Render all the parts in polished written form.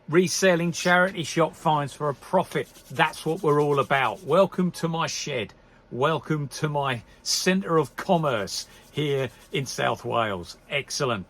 Reselling charity shop finds for a profit. That's what we're all about. Welcome to my shed. Welcome to my centre of commerce here in South Wales. Excellent.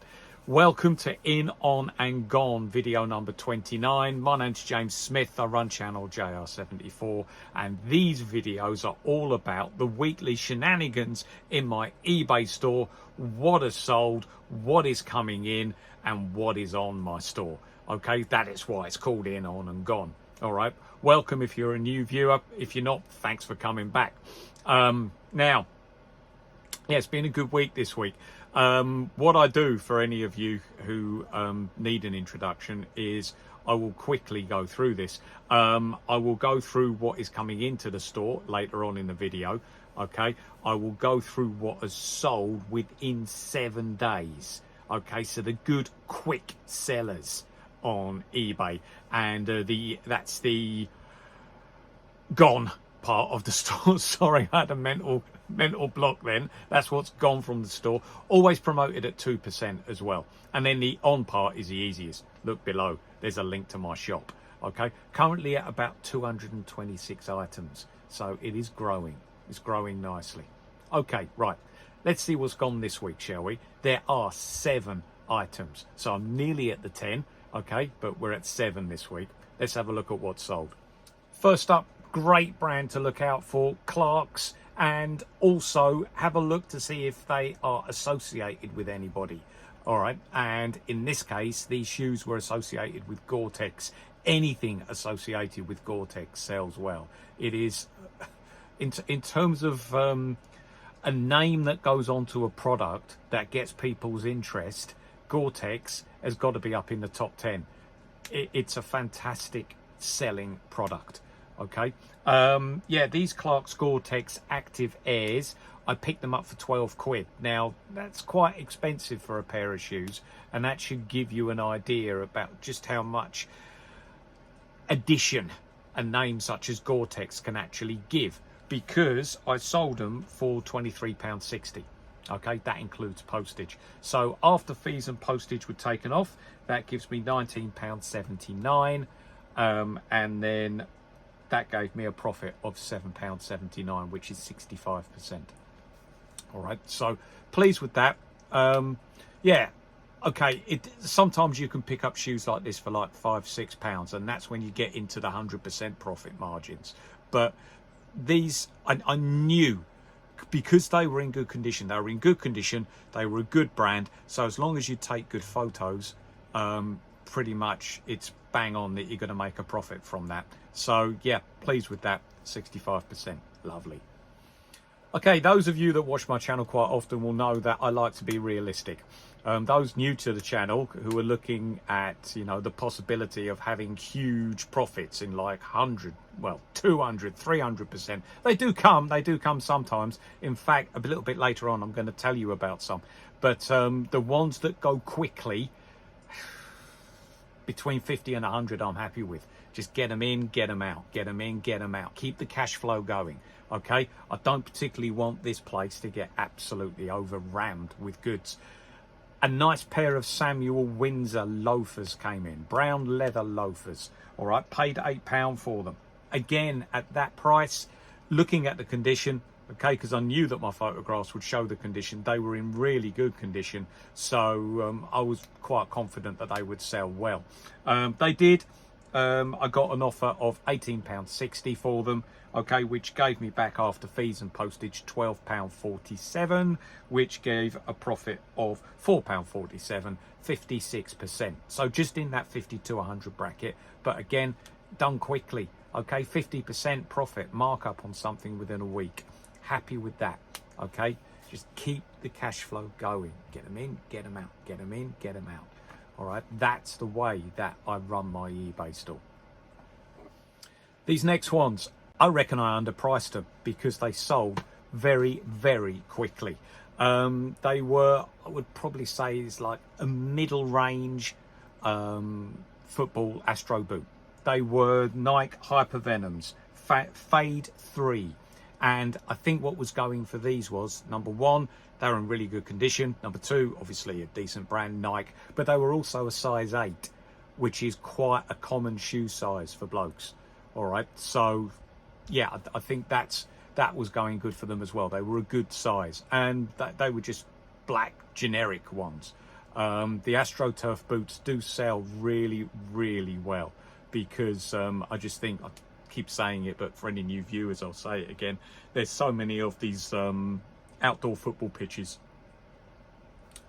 Welcome to In, On and Gone video number 29. My name's James Smith. I run channel JR74 and these videos are all about the weekly shenanigans in my eBay store, what is sold, what is coming in and what is on my store. Okay, that is why it's called In, On and Gone. All right, welcome if you're a new viewer. If you're not, thanks for coming back. Now, yeah, it's been a good week this week. What I do for any of you who need an introduction is I will quickly go through this. I will go through what is coming into the store later on in the video. Okay, I will go through what is sold within 7 days. Okay, so the good quick sellers on eBay, and that's the gone part of the store. Sorry, I had a mental block then. That's what's gone from the store. Always promoted at 2% as well. And then the on part is the easiest. Look below, there's a link to my shop. Okay, currently at about 226 items, so it is growing. It's growing nicely. Okay, right, let's see what's gone this week, shall we? There are 7 items, so I'm nearly at the 10. Okay, but we're at 7 this week. Let's have a look at what's sold. First up, great brand to look out for, Clark's, and also have a look to see if they are associated with anybody. All right, and in this case, these shoes were associated with Gore-Tex. Anything associated with Gore-Tex sells well. It is, in terms of a name that goes onto a product that gets people's interest, Gore-Tex has got to be up in the top 10. It's a fantastic selling product. Okay, yeah, these Clark's Gore-Tex Active Airs, I picked them up for 12 quid. Now that's quite expensive for a pair of shoes, and that should give you an idea about just how much addition a name such as Gore-Tex can actually give, because I sold them for £23.60. Okay, that includes postage. So after fees and postage were taken off, that gives me £19.79, and then that gave me a profit of £7.79, which is 65%. All right, so pleased with that. Yeah, okay, sometimes you can pick up shoes like this for like £5-6, and that's when you get into the 100% profit margins. But these, I knew, because they were in good condition, they were a good brand, so as long as you take good photos, pretty much it's bang on that you're going to make a profit from that. So yeah, pleased with that. 65%, lovely. Okay, those of you that watch my channel quite often will know that I like to be realistic. Those new to the channel who are looking at, you know, the possibility of having huge profits in like 100, well, 200, 300%. They do come sometimes. In fact, a little bit later on, I'm going to tell you about some. But the ones that go quickly, between 50 and 100, I'm happy with. Just get them in, get them out, get them in, get them out. Keep the cash flow going. Okay, I don't particularly want this place to get absolutely overrammed with goods. A nice pair of Samuel Windsor loafers came in, brown leather loafers. All right, paid £8 for them. Again, at that price, looking at the condition, okay, because I knew that my photographs would show the condition. They were in really good condition, so I was quite confident that they would sell well. They did. I got an offer of £18.60 for them, okay, which gave me back after fees and postage £12.47, which gave a profit of £4.47, 56%. So just in that 50 to 100 bracket, but again, done quickly, okay, 50% profit markup on something within a week. Happy with that, okay? Just keep the cash flow going. Get them in, get them out, get them in, get them out. All right, that's the way that I run my eBay store. These next ones, I reckon I underpriced them because they sold very, very quickly. They were, I would probably say, is like a middle range football Astro boot. They were Nike Hypervenoms, Fade 3. And I think what was going for these was, number one, they were in really good condition. Number two, obviously a decent brand, Nike, but they were also a size 8. which is quite a common shoe size for blokes. All right, so yeah, I think that was going good for them as well. They were a good size, and they were just black generic ones. The AstroTurf boots do sell really, really well, because I just think, I keep saying it, but for any new viewers, I'll say it again, there's so many of these outdoor football pitches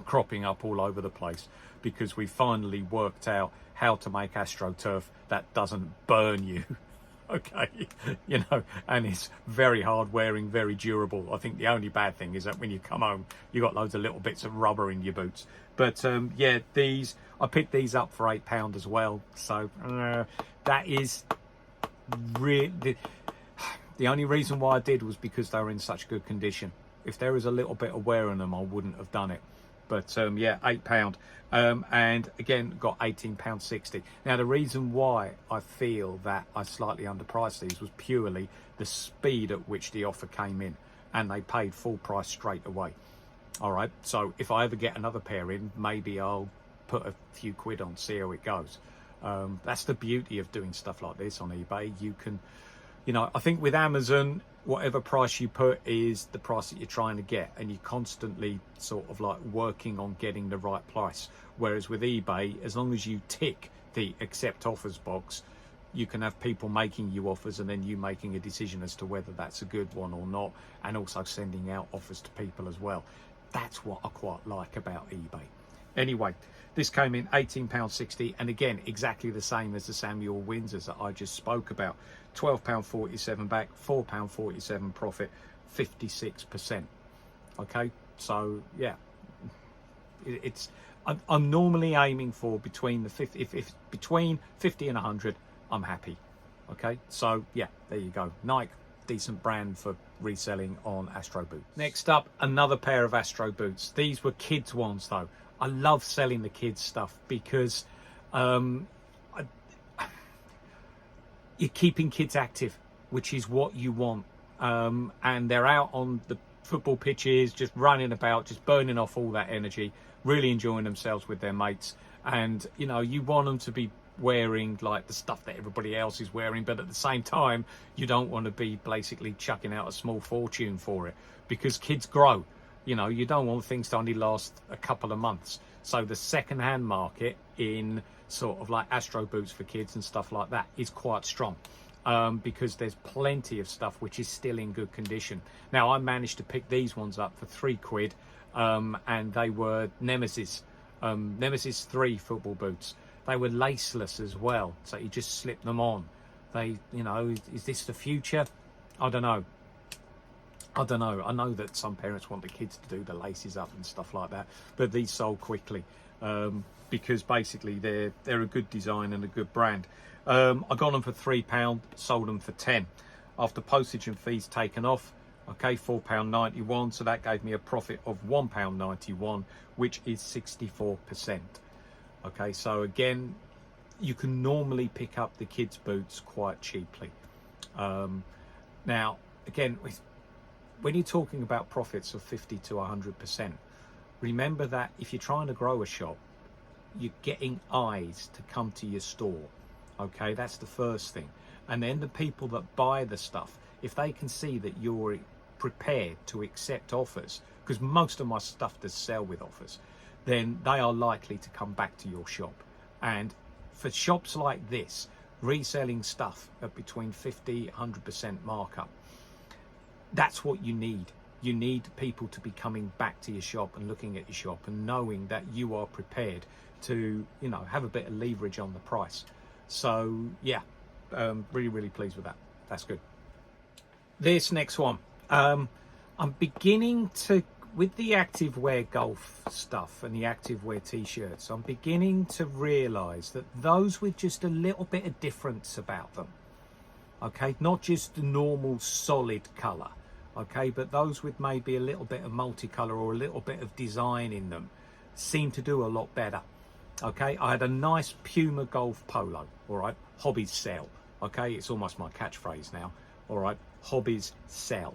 cropping up all over the place, because we finally worked out how to make AstroTurf that doesn't burn you. Okay, you know, and it's very hard wearing, very durable. I think the only bad thing is that when you come home, you got loads of little bits of rubber in your boots. But yeah, I picked these up for £8 as well. So that is really the only reason why I did was because they were in such good condition. If there was a little bit of wear on them, I wouldn't have done it. But yeah, £8, and again got £18.60. Now the reason why I feel that I slightly underpriced these was purely the speed at which the offer came in, and they paid full price straight away. All right, so if I ever get another pair in, maybe I'll put a few quid on, see how it goes. That's the beauty of doing stuff like this on eBay. You can, you know, I think with Amazon, whatever price you put is the price that you're trying to get, and you're constantly sort of like working on getting the right price. Whereas with eBay, as long as you tick the accept offers box, you can have people making you offers and then you making a decision as to whether that's a good one or not, and also sending out offers to people as well. That's what I quite like about eBay. Anyway, this came in £18.60, and again, exactly the same as the Samuel Windsors that I just spoke about. £12.47 back, £4.47 profit, 56%. Okay, so yeah, I'm normally aiming for between the 50, if between 50 and 100, I'm happy. Okay, so yeah, there you go. Nike, decent brand for reselling on Astro boots. Next up, another pair of Astro boots. These were kids ones though. I love selling the kids stuff because you're keeping kids active, which is what you want. And they're out on the football pitches, just running about, just burning off all that energy, really enjoying themselves with their mates. And you know, you want them to be wearing like the stuff that everybody else is wearing, but at the same time, you don't want to be basically chucking out a small fortune for it, because kids grow. You know, you don't want things to only last a couple of months. So the second-hand market in sort of like Astro boots for kids and stuff like that is quite strong, because there's plenty of stuff which is still in good condition. Now, I managed to pick these ones up for £3, and they were Nemesis 3 football boots. They were laceless as well, so you just slip them on. They, you know, is this the future? I don't know. I know that some parents want the kids to do the laces up and stuff like that, but these sold quickly, because basically they're a good design and a good brand. I got them for £3, sold them for 10. After postage and fees taken off, okay, £4.91, so that gave me a profit of £1.91, which is 64%. Okay, so again, you can normally pick up the kids' boots quite cheaply. Now, again, when you're talking about profits of 50 to 100%, remember that if you're trying to grow a shop, you're getting eyes to come to your store. Okay, that's the first thing. And then the people that buy the stuff, if they can see that you're prepared to accept offers, because most of my stuff does sell with offers, then they are likely to come back to your shop. And for shops like this, reselling stuff at between 50, 100% markup, that's what you need. You need people to be coming back to your shop and looking at your shop and knowing that you are prepared to, you know, have a bit of leverage on the price. So yeah, really, really pleased with that. That's good. This next one, I'm beginning to, with the activewear golf stuff and the activewear t-shirts, I'm beginning to realize that those with just a little bit of difference about them, okay, not just the normal solid color, okay, but those with maybe a little bit of multicolor or a little bit of design in them seem to do a lot better. Okay, I had a nice Puma golf polo, all right, hobbies sell, okay, it's almost my catchphrase now, all right, hobbies sell.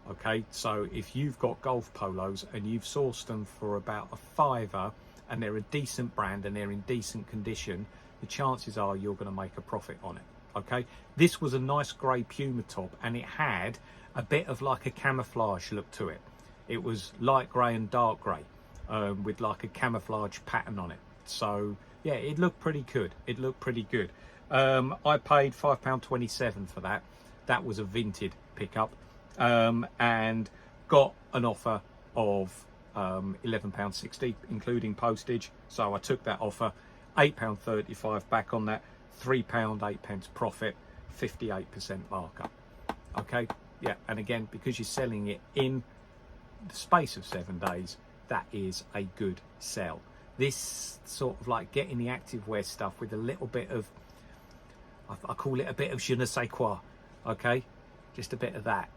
Okay, so if you've got golf polos and you've sourced them for about a £5 and they're a decent brand and they're in decent condition, the chances are you're going to make a profit on it. Okay, this was a nice grey Puma top, and it had a bit of like a camouflage look to it. It was light grey and dark grey, with like a camouflage pattern on it. So yeah, it looked pretty good. It looked pretty good. I paid £5.27 for that. That was a vintage pickup, and got an offer of £11.60 including postage. So I took that offer, £8.35 back on that, £3.08 profit, 58% markup. Okay, yeah, and again, because you're selling it in the space of 7 days, that is a good sell. This sort of like getting the activewear stuff with a little bit of, I call it a bit of je ne sais quoi, okay, just a bit of that.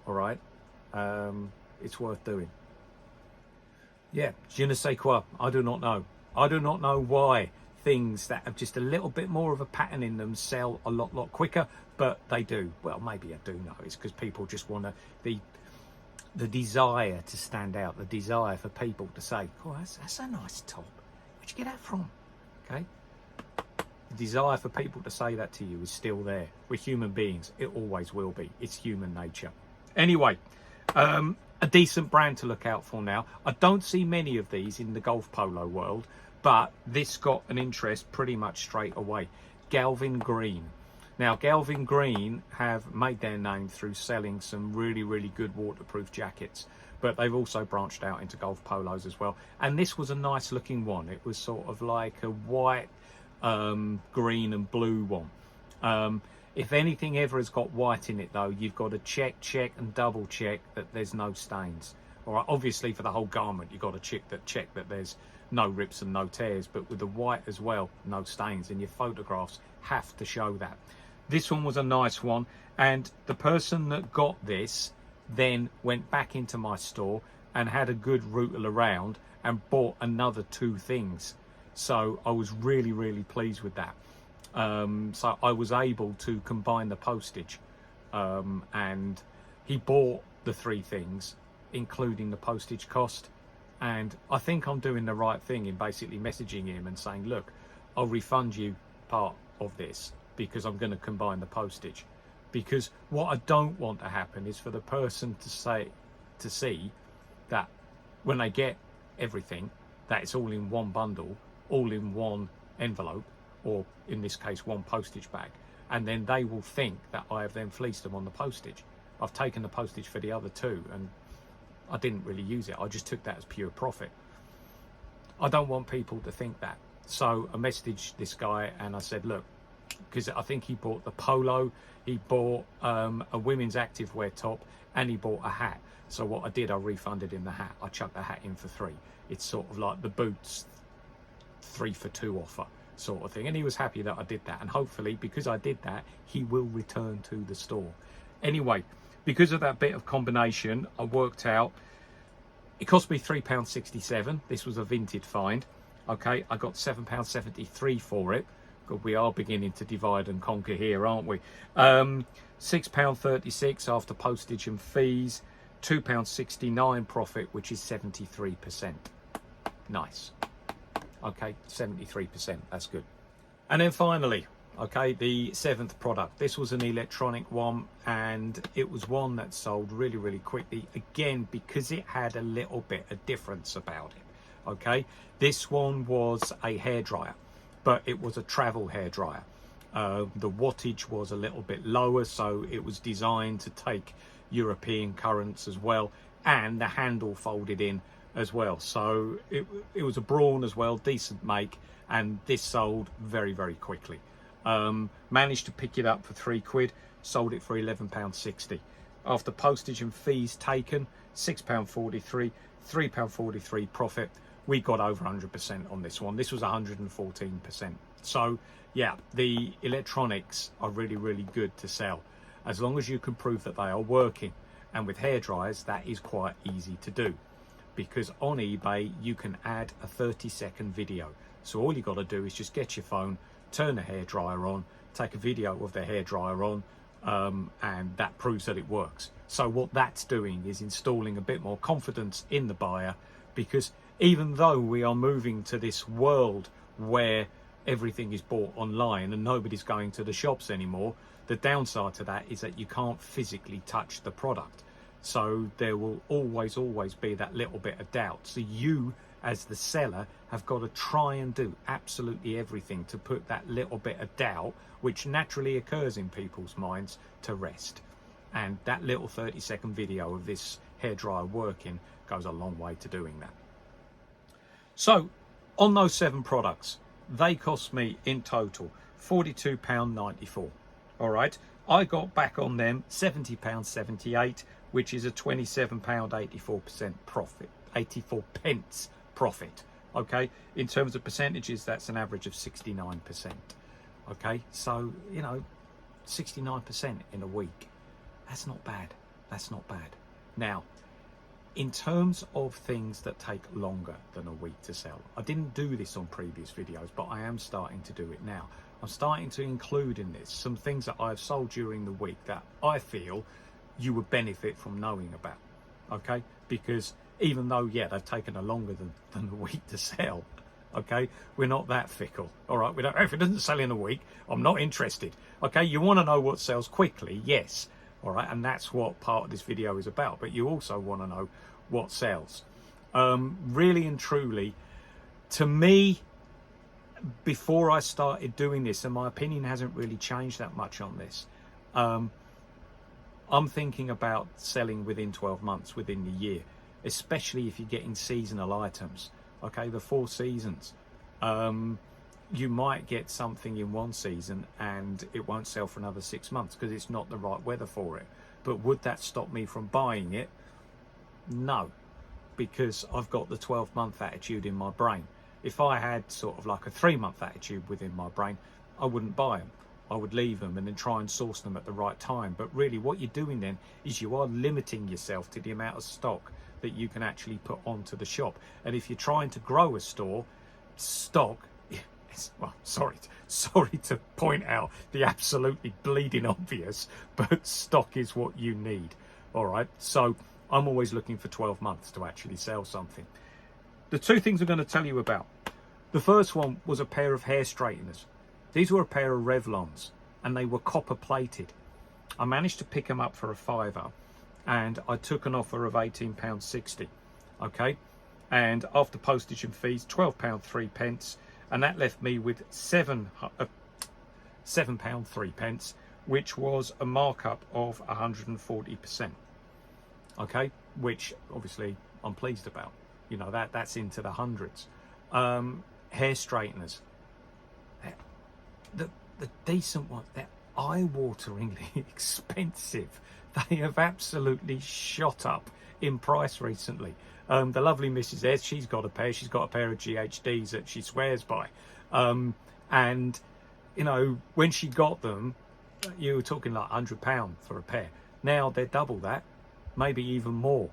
All right, it's worth doing. Yeah, je ne sais quoi. I do not know. I do not know why things that have just a little bit more of a pattern in them sell a lot quicker, but they do. Well, maybe I do know. It's because people just want to, the desire to stand out, the desire for people to say, oh, that's a nice top. Where'd you get that from? Okay. The desire for people to say that to you is still there. We're human beings. It always will be. It's human nature. Anyway, a decent brand to look out for now. I don't see many of these in the golf polo world, but this got an interest pretty much straight away. Galvin Green. Now, Galvin Green have made their name through selling some really good waterproof jackets, but they've also branched out into golf polos as well. And this was a nice looking one. It was sort of like a white, green and blue one. If anything ever has got white in it though, you've got to check and double check that there's no stains. All right, obviously for the whole garment, you've got to check that there's no rips and no tears, but with the white as well, no stains, and your photographs have to show that. This one was a nice one, and the person that got this then went back into my store and had a good rootle around and bought another 2 things. So I was really pleased with that. So I was able to combine the postage, and he bought the 3 things including the postage cost, and I think I'm doing the right thing in basically messaging him and saying, look, I'll refund you part of this because I'm going to combine the postage. Because what I don't want to happen is for the person to see that when they get everything, that it's all in one bundle, all in one envelope, or in this case one postage bag, and then they will think that I have then fleeced them on the postage. I've taken the postage for the other 2 and I didn't really use it. I just took that as pure profit. I don't want people to think that. So I messaged this guy and I said, look, because I think he bought the polo, he bought a women's activewear top, and he bought a hat. So what I did, I refunded him the hat. I chucked the hat in for 3. It's sort of like the boots 3 for 2 offer sort of thing, and he was happy that I did that, and hopefully because I did that, he will return to the store. Anyway, because of that bit of combination, I worked out it cost me £3.67. This was a vintage find. Okay, I got £7.73 for it. God, we are beginning to divide and conquer here, aren't we? £6.36 after postage and fees, £2.69 profit, which is 73%. Nice. Okay, 73%, that's good. And then finally, okay, the 7th product. This was an electronic one, and it was one that sold really quickly, again because it had a little bit of difference about it. Okay, this one was a hairdryer, but it was a travel hairdryer. The wattage was a little bit lower, so it was designed to take European currents as well, and the handle folded in as well. So it was a Braun as well, decent make, and this sold very quickly. Managed to pick it up for £3, sold it for £11.60. After postage and fees taken, £6.43, £3.43 profit. We got over 100% on this one. This was 114%. So yeah, the electronics are really good to sell as long as you can prove that they are working. And with hairdryers, that is quite easy to do, because on eBay you can add a 30-second video. So all you got to do is just get your phone, turn the hairdryer on, take a video of the hairdryer on, and that proves that it works. So what that's doing is installing a bit more confidence in the buyer, because even though we are moving to this world where everything is bought online and nobody's going to the shops anymore, the downside to that is that you can't physically touch the product. So there will always be that little bit of doubt. So you, as the seller, have got to try and do absolutely everything to put that little bit of doubt, which naturally occurs in people's minds, to rest. And that little 30-second video of this hairdryer working goes a long way to doing that. So on those 7 products, they cost me in total £42.94. All right, I got back on them £70.78, which is a £27.84% profit, 84 pence profit. Okay, in terms of percentages, that's an average of 69%. Okay, so 69% in a week, that's not bad. That's not bad. Now, in terms of things that take longer than a week to sell, I didn't do this on previous videos, but I am starting to do it now. I'm starting to include in this some things that I've sold during the week that I feel you would benefit from knowing about. Okay, because even though, yeah, they've taken a longer than a week to sell, okay, we're not that fickle. All right, we don't, if it doesn't sell in a week, I'm not interested. Okay, you want to know what sells quickly, yes. All right, and that's what part of this video is about, but you also want to know what sells. Really and truly, to me, before I started doing this, and my opinion hasn't really changed that much on this, I'm thinking about selling within 12 months, within the year, especially if you're getting seasonal items. Okay, the 4 seasons. You might get something in one season and it won't sell for another 6 months because it's not the right weather for it. But would that stop me from buying it? No, because I've got the 12-month attitude in my brain. If I had sort of like a 3-month attitude within my brain, I wouldn't buy them. I would leave them and then try and source them at the right time. But really what you're doing then is you are limiting yourself to the amount of stock that you can actually put onto the shop. And if you're trying to grow a store, stock, well, sorry to point out the absolutely bleeding obvious, but stock is what you need. All right, so I'm always looking for 12 months to actually sell something. The 2 things I'm going to tell you about. The first one was a pair of hair straighteners. These were a pair of Revlons and they were copper plated. I managed to pick them up for a £5 and I took an offer of £18.60. Okay, and after postage and fees, £12.03, and that left me with £7.03, which was a markup of 140%. Okay, which obviously I'm pleased about. You know, that's into the hundreds. Hair straighteners, the decent ones, they're eye-wateringly expensive. They have absolutely shot up in price recently. The lovely Mrs. S, she's got a pair. She's got a pair of GHDs that she swears by. And, you know, when she got them, you were talking like £100 for a pair. Now they're double that, maybe even more.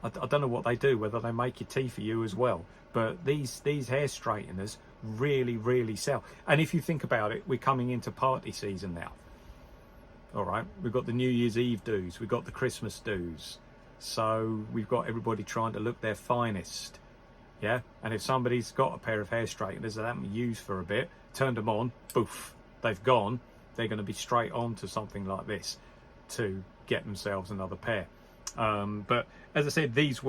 I don't know what they do, whether they make your tea for you as well. But these hair straighteners really sell. And if you think about it, we're coming into party season now. All right, we've got the New Year's Eve dues, we've got the Christmas dues. So we've got everybody trying to look their finest. Yeah, and if somebody's got a pair of hair straighteners that haven't been used for a bit, turned them on, poof, they've gone. They're going to be straight on to something like this to get themselves another pair. But as I said, these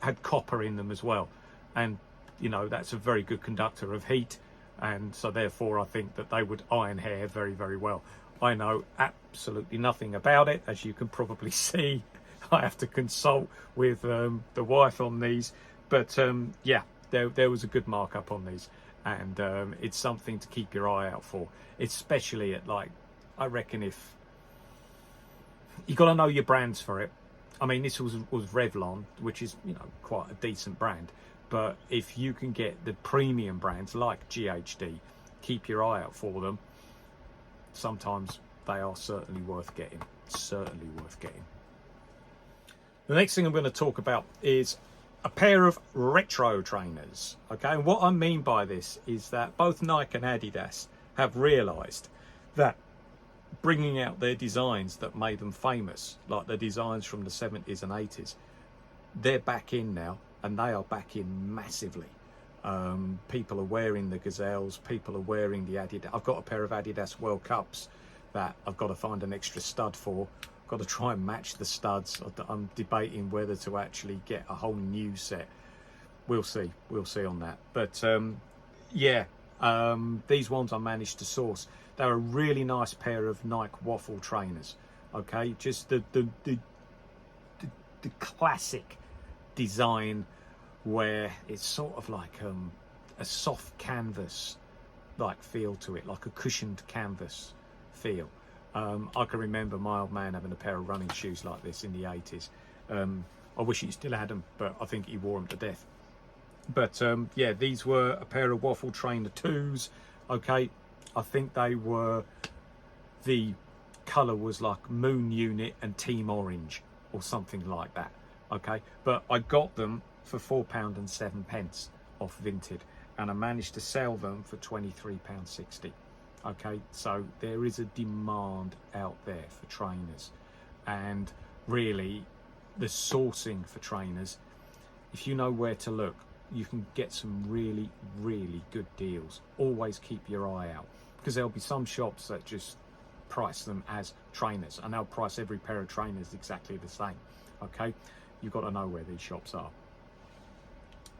had copper in them as well, and you know that's a very good conductor of heat, and so therefore I think that they would iron hair very well. I know absolutely nothing about it, as you can probably see. I have to consult with the wife on these, but yeah, there was a good markup on these, and it's something to keep your eye out for, especially at, like, I reckon if you got to know your brands for it. I mean, this was Revlon, which is, you know, quite a decent brand, but if you can get the premium brands like GHD, keep your eye out for them. Sometimes they are certainly worth getting. Certainly worth getting. The next thing I'm going to talk about is a pair of retro trainers. Okay, and what I mean by this is that both Nike and Adidas have realized that bringing out their designs that made them famous, like the designs from the 70s and 80s, they're back in now, and they are back in massively. People are wearing the Gazelles, people are wearing the Adidas. I've got a pair of Adidas World Cups that I've got to find an extra stud for. I've got to try and match the studs. I'm debating whether to actually get a whole new set. We'll see on that. But yeah, these ones I managed to source. They're a really nice pair of Nike waffle trainers. Okay, just the classic design where it's sort of like a soft canvas like feel to it, like a cushioned canvas feel. I can remember my old man having a pair of running shoes like this in the 80s. I wish he still had them, but I think he wore them to death. But yeah, these were a pair of waffle trainer 2s. Okay, I think they were, the colour was like Moon Unit and Team Orange or something like that. Okay, but I got them for £4.07 off Vinted, and I managed to sell them for £23.60. Okay, so there is a demand out there for trainers, and really the sourcing for trainers, if you know where to look, you can get some really good deals. Always keep your eye out, because there'll be some shops that just price them as trainers, and they'll price every pair of trainers exactly the same. Okay, you've got to know where these shops are.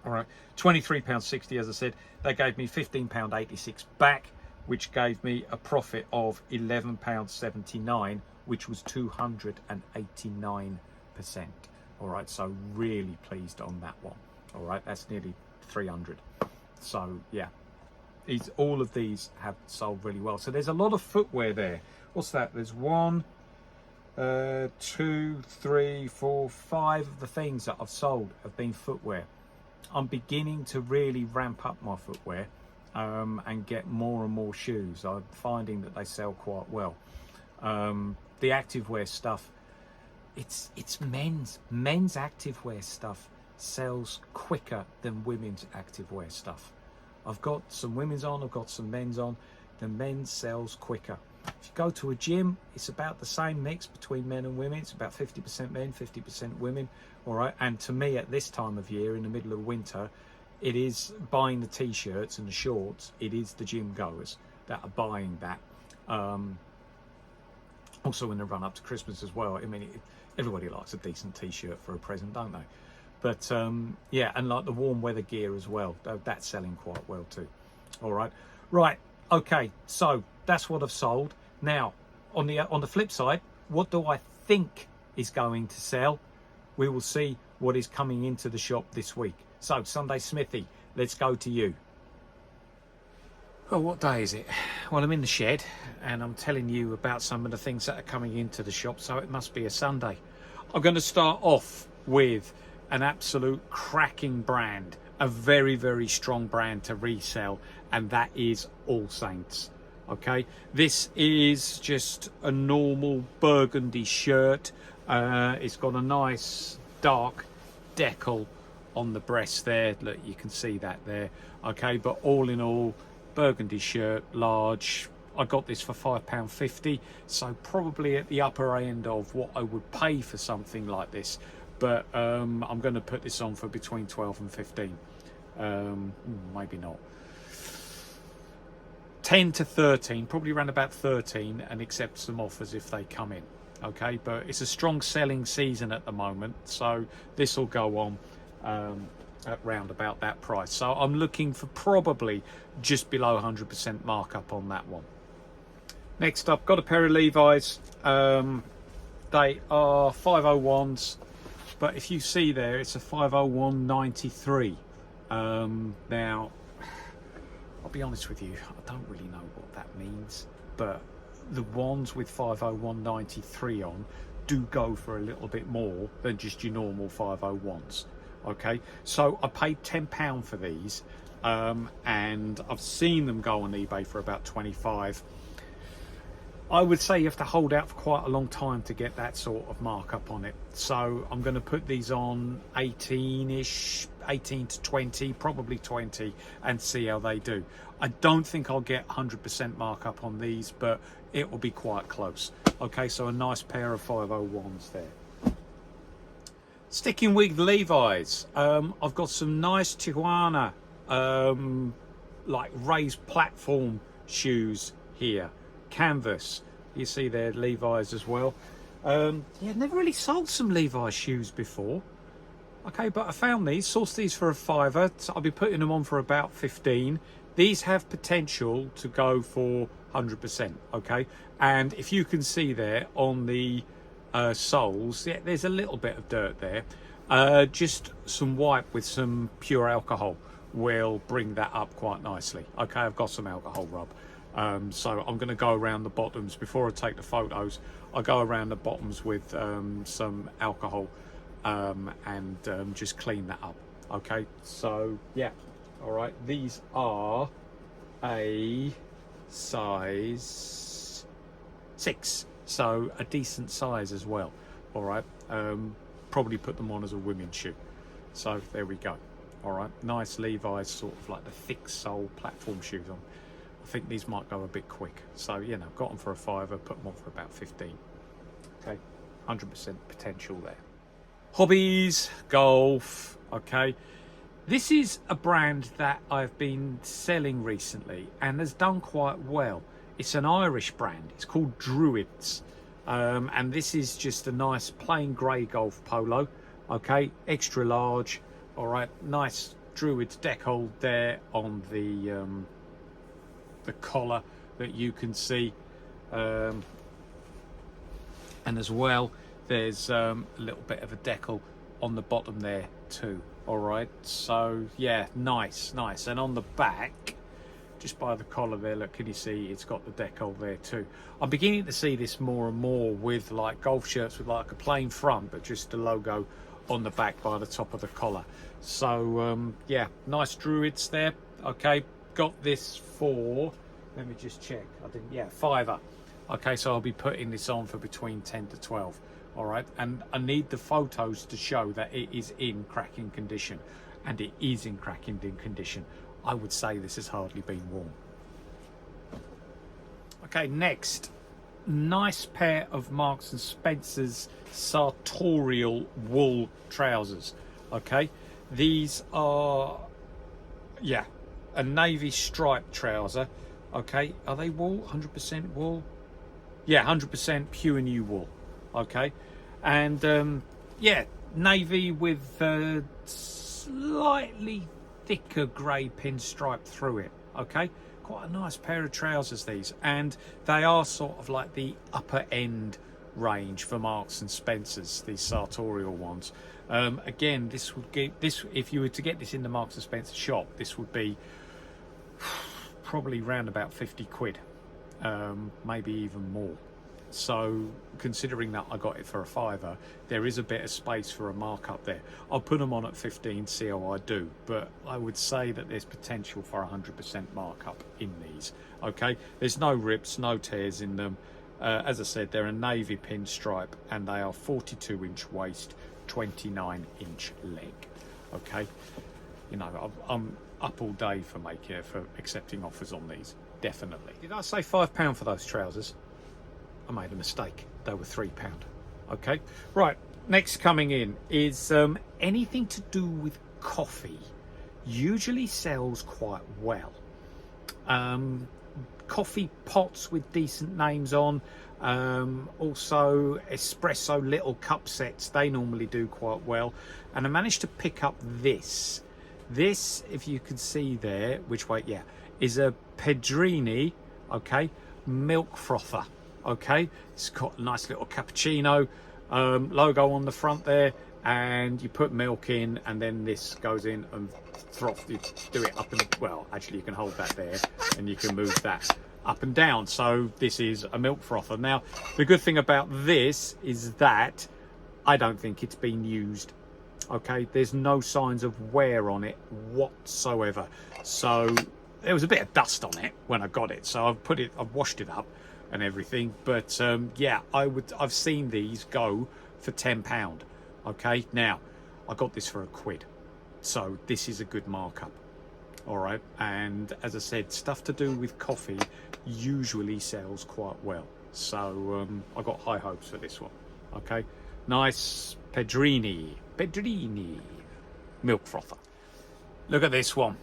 All right, £23.60, as I said. They gave me £15.86 back, which gave me a profit of £11.79, which was 289%. All right, so really pleased on that one. All right, that's nearly 300. So yeah, all of these have sold really well. So there's a lot of footwear there. What's that? There's 1, 2, 3, 4, 5 of the things that I've sold have been footwear. I'm beginning to really ramp up my footwear and get more and more shoes. I'm finding that they sell quite well. The activewear stuff, it's men's activewear stuff sells quicker than women's activewear stuff. I've got some women's on, I've got some men's on. The men's sells quicker. If you go to a gym, it's about the same mix between men and women. It's about 50% men, 50% women. All right, and to me at this time of year, in the middle of winter, it is buying the t-shirts and the shorts. It is the gym goers that are buying that. Also in the run up to Christmas as well. I mean, everybody likes a decent t-shirt for a present, don't they? But yeah, and like the warm weather gear as well, that's selling quite well too. All right, okay, so that's what I've sold. Now on the flip side, what do I think is going to sell? We will see what is coming into the shop this week. So Sunday Smithy, let's go to you. Well, what day is it? Well, I'm in the shed and I'm telling you about some of the things that are coming into the shop, so it must be a Sunday. I'm going to start off with an absolute cracking brand, a very strong brand to resell, and that is All Saints. Okay, this is just a normal burgundy shirt. It's got a nice dark decal on the breast there. Look, you can see that there. Okay, but all in all, burgundy shirt, large. I got this for £5.50, so probably at the upper end of what I would pay for something like this. But I'm going to put this on for between 12 and 15. Maybe not. 10 to 13, probably around about 13, and accept some offers if they come in. Okay, but it's a strong selling season at the moment, so this will go on at round about that price. So I'm looking for probably just below 100% markup on that one. Next up, got a pair of Levi's. They are 501s, but if you see there, it's a 501.93. Now, I'll be honest with you, I don't really know what that means, but the ones with 501.93 on do go for a little bit more than just your normal 501s. Okay, so I paid £10 for these, and I've seen them go on eBay for about 25. I would say you have to hold out for quite a long time to get that sort of markup on it. So I'm going to put these on 18-ish, 18 to 20, probably 20, and see how they do. I don't think I'll get 100% markup on these, but it will be quite close. Okay, so a nice pair of 501s there. Sticking with Levi's, I've got some nice Tijuana like raised platform shoes here, canvas. You see there, Levi's as well. Yeah, never really sold some Levi's shoes before. Okay, but I found these, sourced these for a £5. So I'll be putting them on for about 15. These have potential to go for 100%, okay? And if you can see there on the soles, yeah, there's a little bit of dirt there. Just some wipe with some pure alcohol will bring that up quite nicely. Okay, I've got some alcohol rub. So I'm going to go around the bottoms before I take the photos. I'll go around the bottoms with some alcohol and just clean that up. Okay, so yeah, all right, these are a size 6, so a decent size as well. All right, probably put them on as a women's shoe. So there we go. All right, nice Levi's, sort of like the thick sole platform shoes on. I think these might go a bit quick, so you know, got them for a £5, put them on for about 15. Okay, 100% potential there. Hobbies, golf. Okay, this is a brand that I've been selling recently and has done quite well. It's an Irish brand. It's called Druids, and this is just a nice plain grey golf polo. Okay, extra large. All right, nice Druids decal there on the collar that you can see, and as well there's a little bit of a decal on the bottom there too. All right, so yeah, nice. And on the back, just by the collar there, look, can you see it's got the decal there too. I'm beginning to see this more and more with like golf shirts with like a plain front but just the logo on the back by the top of the collar. So yeah, nice Druids there. Okay, got this for, let me just check, I didn't, yeah, £5. Okay, so I'll be putting this on for between 10 to 12. All right, and I need the photos to show that it is in cracking condition, and it is in cracking condition. I would say this has hardly been worn. Okay, next, nice pair of Marks and Spencer's sartorial wool trousers. Okay, these are, yeah, a navy striped trouser. Okay, are they wool? 100% wool? Yeah, 100% pure new wool. Okay, and yeah, navy with slightly thicker grey pinstripe through it. Okay, quite a nice pair of trousers these, and they are sort of like the upper end range for Marks and Spencer's, these sartorial ones. Again, this would get this, if you were to get this in the Marks and Spencer shop, this would be probably round about 50 quid, maybe even more. So considering that I got it for a £5, there is a bit of space for a markup there. I'll put them on at 15, see how I do, but I would say that there's potential for 100% markup in these. Okay, there's no rips, no tears in them. As I said, they're a navy pinstripe and they are 42-inch waist, 29-inch leg. Okay, you know, I'm up all day for accepting offers on these, definitely. Did I say £5 for those trousers? I made a mistake, they were £3. Okay, right, next coming in is anything to do with coffee. Usually sells quite well. Coffee pots with decent names on, also espresso little cup sets, they normally do quite well. And I managed to pick up this, if you can see there, which way, yeah, is a Pedrini, okay, milk frother. Okay, it's got a nice little cappuccino logo on the front there, and you put milk in and then this goes in and you do it up and, well, actually you can hold that there and you can move that up and down. So this is a milk frother. Now the good thing about this is that I don't think it's been used. Okay, there's no signs of wear on it whatsoever. So there was a bit of dust on it when I got it, so I've washed it up and everything, but yeah, I've seen these go for £10. Okay, now I got this for £1, so this is a good markup. All right, and as I said, stuff to do with coffee usually sells quite well, so I got high hopes for this one. Okay, nice Pedrini milk frother. Look at this one.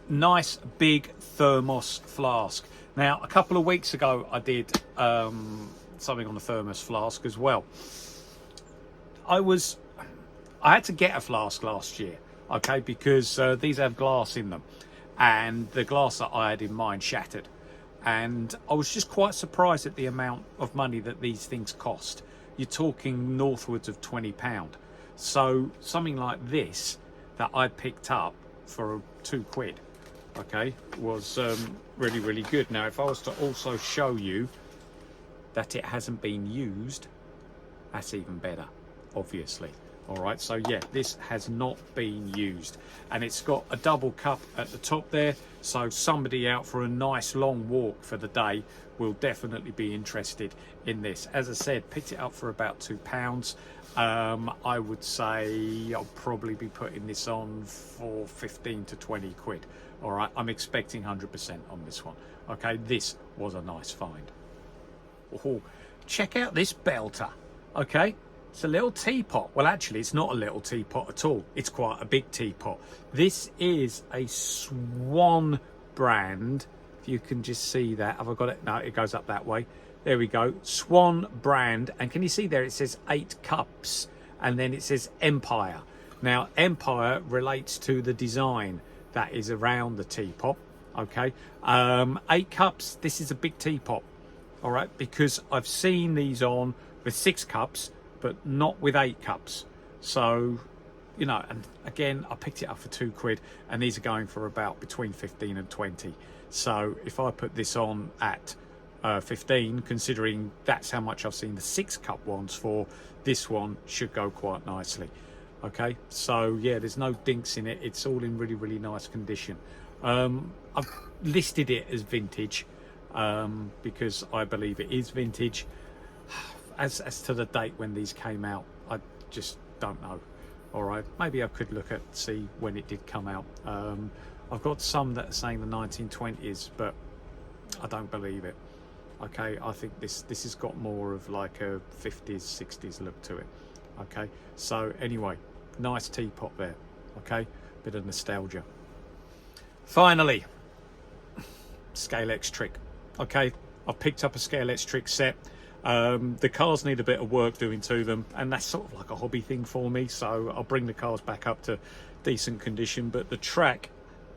nice big thermos flask. Now, a couple of weeks ago, I did something on the thermos flask as well. I had to get a flask last year, okay, because these have glass in them, and the glass that I had in mine shattered, and I was just quite surprised at the amount of money that these things cost. You're talking northwards of £20. So something like this that I picked up for £2, okay, was really, really good. Now, if I was to also show you that it hasn't been used, that's even better, obviously. All right, so yeah, this has not been used, and it's got a double cup at the top there, so somebody out for a nice long walk for the day will definitely be interested in this. As I said, picked it up for about £2. I would say I'll probably be putting this on for 15 to 20 quid. All right, I'm expecting 100% on this one. Okay, this was a nice find. Oh, check out this belter. Okay, it's a little teapot. Well, actually, it's not a little teapot at all. It's quite a big teapot. This is a Swan brand. If you can just see that. Have I got it? No, it goes up that way. There we go. Swan brand. And can you see there? It says 8 cups. And then it says Empire. Now, Empire relates to the design that is around the teapot. Okay. 8 cups. This is a big teapot. All right. Because I've seen these on with 6 cups, but not with 8 cups. So, you know, and again, I picked it up for £2, and these are going for about between 15 and 20. So if I put this on at 15, considering that's how much I've seen the 6 cup ones for, this one should go quite nicely. Okay, so yeah, there's no dinks in it. It's all in really, really nice condition. I've listed it as vintage because I believe it is vintage. As to the date when these came out, I just don't know. All right, maybe I could look at see when it did come out. I've got some that are saying the 1920s, but I don't believe it. Okay, I think this has got more of like a 50s, 60s look to it. Okay, so anyway, nice teapot there. Okay, bit of nostalgia. Finally, Scale-X trick. Okay, I've picked up a Scale-X trick set. The cars need a bit of work doing to them, and that's sort of like a hobby thing for me, so I'll bring the cars back up to decent condition, but the track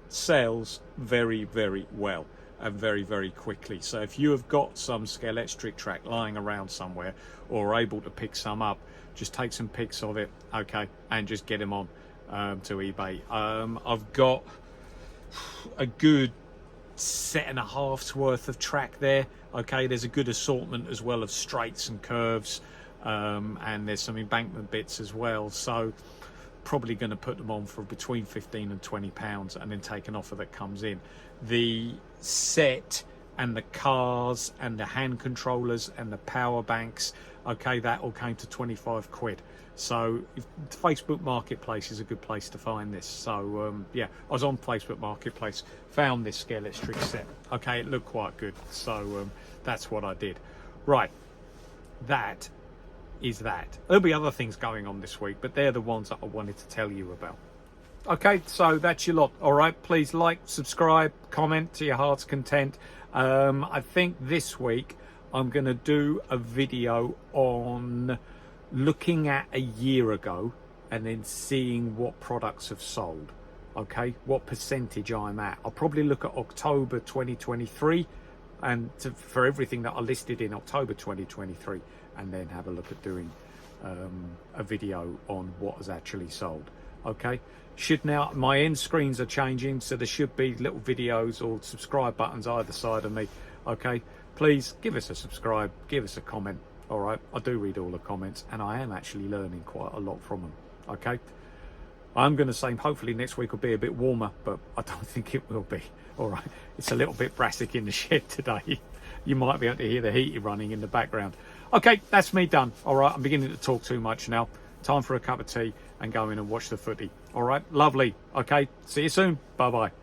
sells very, very well and very, very quickly. So if you have got some Scale-X trick track lying around somewhere or are able to pick some up, just take some pics of it, okay, and just get them on to eBay. I've got a good set and a half's worth of track there. Okay, there's a good assortment as well of straights and curves, and there's some embankment bits as well, so probably going to put them on for between 15 and 20 pounds and then take an offer that comes in. The set and the cars and the hand controllers and the power banks, okay, that all came to 25 quid. So Facebook Marketplace is a good place to find this. So yeah, I was on Facebook Marketplace, found this Scale-X trick set. Okay, it looked quite good, so that's what I did. Right, that is that. There'll be other things going on this week, but they're the ones that I wanted to tell you about. Okay, so that's your lot. All right, please like, subscribe, comment to your heart's content. I think this week I'm going to do a video on looking at a year ago and then seeing what products have sold. Okay, what percentage I'm at. I'll probably look at October 2023 and for everything that I listed in October 2023, and then have a look at doing a video on what has actually sold. Okay, should now my end screens are changing, so there should be little videos or subscribe buttons either side of me. Okay, please give us a subscribe, give us a comment. All right, I do read all the comments, and I am actually learning quite a lot from them. Okay, I'm going to say hopefully next week will be a bit warmer, but I don't think it will be. All right, it's a little bit brassic in the shed today. You might be able to hear the heater running in the background. Okay, that's me done. All right, I'm beginning to talk too much now. Time for a cup of tea and go in and watch the footy. All right, lovely. Okay, see you soon. Bye-bye.